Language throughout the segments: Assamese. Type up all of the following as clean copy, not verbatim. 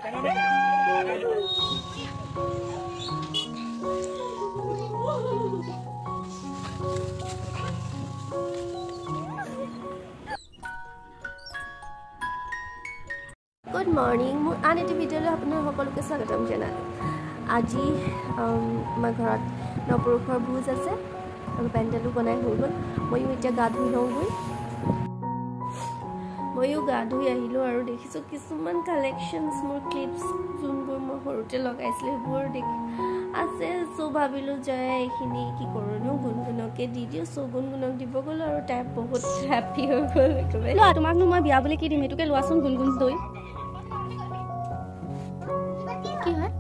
Good morning. মোৰ আন এটা ভিডিঅ'লৈ আপোনালোক সকলোকে স্বাগতম জনালোঁ। আজি আমাৰ ঘৰত নৱবৰ্ষৰ ভোজ আছে আৰু পেণ্ডেলো বনাই হৈ গ'ল। ময়ো এতিয়া গা ধুই লওঁগৈ। ময়ো গা ধুই আহিলোঁ আৰু দেখিছোঁ কিছুমান কালেকশ্যনছ মোৰ ক্লিপছ যোনবোৰ মই সৰুতে লগাইছিলোঁ সেইবোৰ দেখি আছে। চ' ভাবিলোঁ যে এইখিনি কি কৰোঁনো গুণগুণকে দি দিওঁ। চ' গুণগুণক দিব গ'লোঁ আৰু তাই বহুত হেপ্পী হৈ গ'ল একেবাৰে। তোমাকনো মই বিয়া বুলি কি দিম সেইটোকে লোৱাচোন গুণগুণ দৈ। কি হয়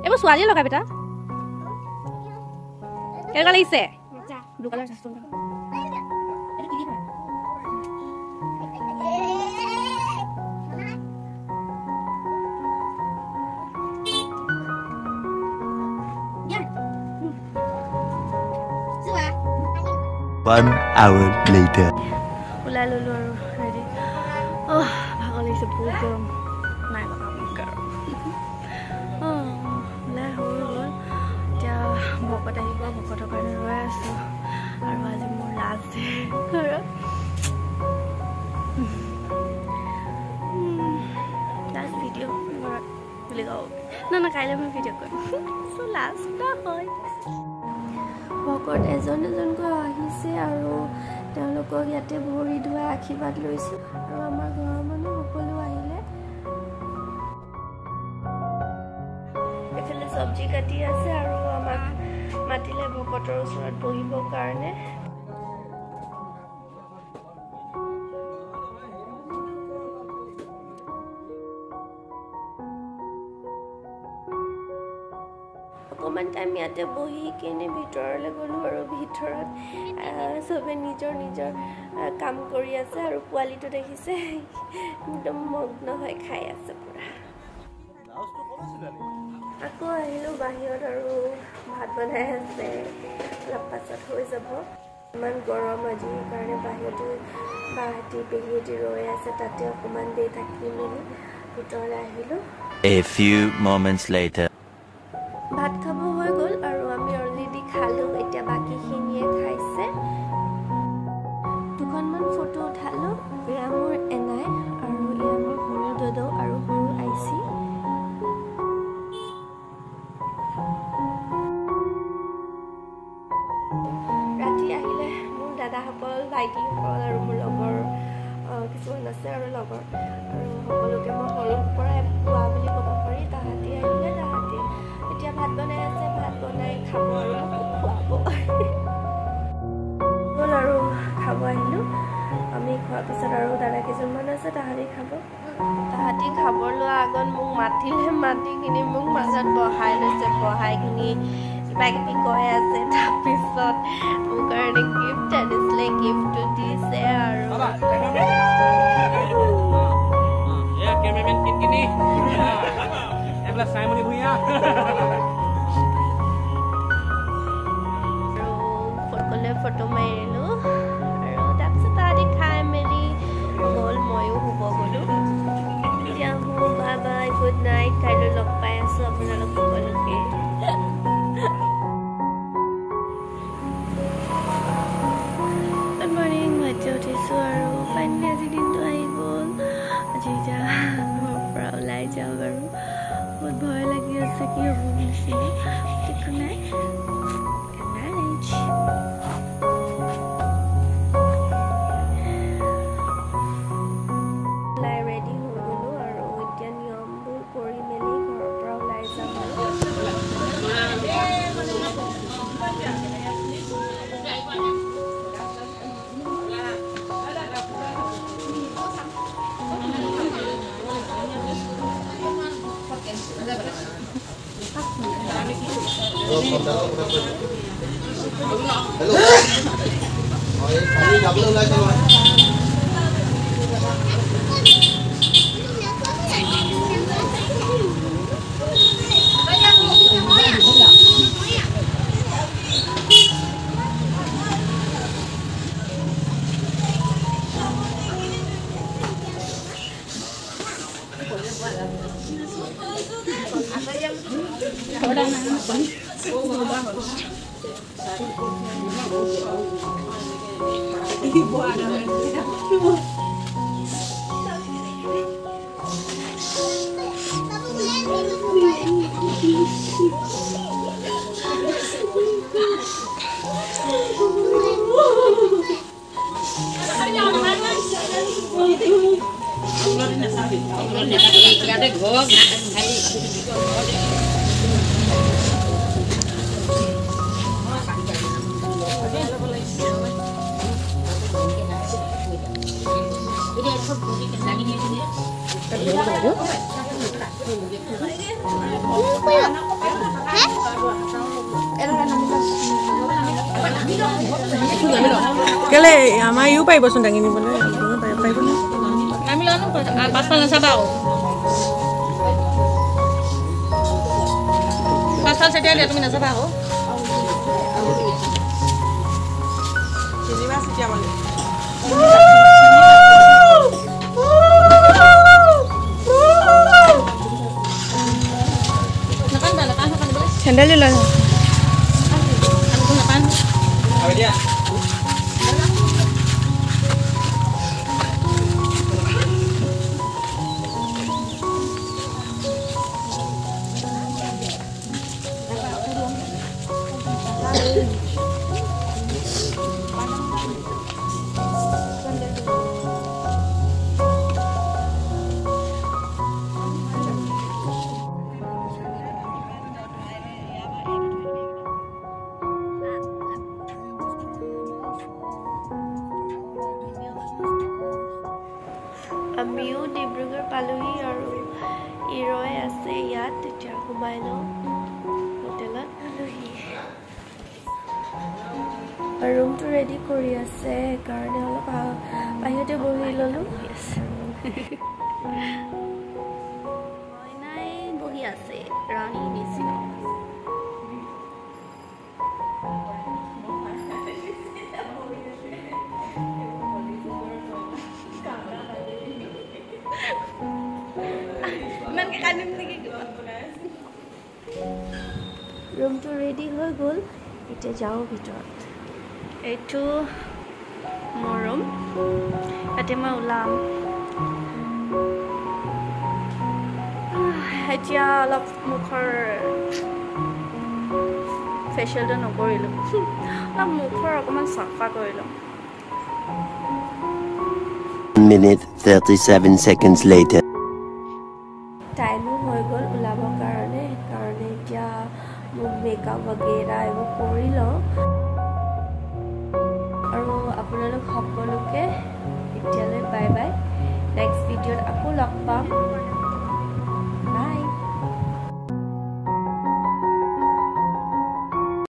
এইবোৰ ছোৱালীয়ে লগাই বেটা কেনেকুৱা লাগিছে blue colour One hour later. ওলাই ল'লোঁ আৰু ৰেডি। ভাগৰ লাগিছে বহুত গৰম নাই লগা ওলাই হৈ গ'ল। এতিয়া ভকত আহিব, ভকতৰ কাৰণে ৰৈ আছোঁ আৰু আজি মোৰ লাষ্ট ডে ঘৰত। লাষ্ট ভিডিঅ' ঘৰত বুলি কওঁ না কাইলৈ মই ভিডিঅ' কৰিম। চ' লাষ্ট হয় ভকত এজন এজনকৈ আহিছে আৰু তেওঁলোকক ইয়াতে ভৰি ধোৱাই আশীৰ্বাদ লৈছোঁ আৰু আমাৰ ঘৰৰ মানুহ সকলো আহিলে। এইফালে চব্জি কাটি আছে আৰু আমাক মাতিলে ভকতৰ ওচৰত বহিবৰ কাৰণে। অকণমান টাইম ইয়াতে বহি কিনে ভিতৰলৈ গ'লোঁ আৰু ভিতৰত চবে নিজৰ নিজৰ কাম কৰি আছে আৰু পোৱালিটো দেখিছে একদম মগ্ন হৈ খাই আছে পুৰা। আকৌ আহিলোঁ বাহিৰত আৰু ভাত বনাই আছে, অলপ পাছত হৈ যাব। ইমান গৰম আজি সেইকাৰণে বাহিৰতো বাহঁতি পেহীহঁতি ৰৈ আছে, তাতে অকণমান দেৰি থাকি মেলি ভিতৰলৈ আহিলোঁ। A few moments later. ভাত খাব হৈ গ'ল আৰু আমি অলৰেডি খালোঁ। এতিয়া বাকীখিনিয়ে খাইছে। দুখনমান ফটো উঠালোঁ। এয়া মোৰ এনাই আৰু এয়া মোৰ সৰু দদৌ আৰু সৰু আইচি। ৰাতি আহিলে মোৰ দাদাসকল, ভাইটিসকল আৰু মোৰ লগৰ কিছুমান আছে আৰু লগৰ আৰু সকলোকে মই সৰুৰ পৰাই পোৱা বুলি ক'ব পাৰি। তাহাঁতি আহিলে, তাহাঁতি এতিয়া ভাত বনাই আছে, ভাত বনাই খাব আৰু খুৱাব গ'ল আৰু খাব আহিলোঁ। আমি খোৱাৰ পিছত আৰু দাদা কেইজনমান আছে, তাহাঁতি খাব। তাহাঁতি খাব লোৱা আগত মোক মাতিলে, মাতি কিনি মোক মাজত বহাই লৈছে। বহাই কিনি কিবা কিবি কৈ আছে। তাৰপিছত মোৰ কাৰণে গিফ্ট আনিছিলে, গিফ্টটো দিছে আৰু সকলোৱে ফটো মাৰিলোঁ আৰু তাৰপিছত তাহাঁতি খাই মেলি গ'ল। ময়ো শুব গ'লোঁ। এতিয়া শুওঁ। Bye bye, good night. কাইলৈ লগ পাই আছোঁ আপোনালোক সকলোকে। Good morning. মই এতিয়া উঠিছোঁ আৰু ফাইনেলি আজিৰ দিনটো আহি গ'ল। আজি এতিয়া ঘৰৰ পৰা ওলাই যাওঁ বাৰু। বহুত ভয় লাগি আছে কি হ'ব নিচিনা। একো নাই। ৰেডি হৈ গ'লোঁ আৰু এতিয়া নিয়মবোৰ কৰি মেলি ঘৰৰ পৰা ওলাই যাম আৰু কেলে আমাৰ ইও পাৰিবচোন দাঙি নিবলৈ পাৰিব নে আমি লানো পাঁচটা নাচাবা আৰু পাঁচটা চেটিয়াই দিয়া তুমি নাচাবা আকৌ তিনিবাৰ চিটিয়াব লাগিব চেণ্ডেল লৈ আমিও ডিব্ৰুগড় পালোহি আৰু ইৰয় আছে ইয়াত তেতিয়া সোমাই লওঁ হোটেলত পালোহি ৰুমটো ৰেডি কৰি আছে সেইকাৰণে অলপ বাহিৰতে বহি ল'লোঁ মইনাই বহি আছে ৰাণী নিচিনা ৰুমটো ৰেডি হৈ গ'ল এতিয়া যাওঁ ভিতৰত এইটো মোৰ ৰুম ইয়াতে মই ওলাম এতিয়া অলপ মুখৰ ফেচিয়েলটো নকৰিলোঁ অলপ মুখৰ অকণমান চাফা কৰিলোঁ Minute 37 seconds later. টাইমো হৈ গ'ল ওলাবৰ কাৰণে সেইকাৰণে এতিয়া মোক মেকআপ বাগেৰা এইবোৰ কৰি লওঁ আৰু আপোনালোক সকলোকে এতিয়ালৈ বাই বাই নেক্সট ভিডিঅ'ত আকৌ লগ পাম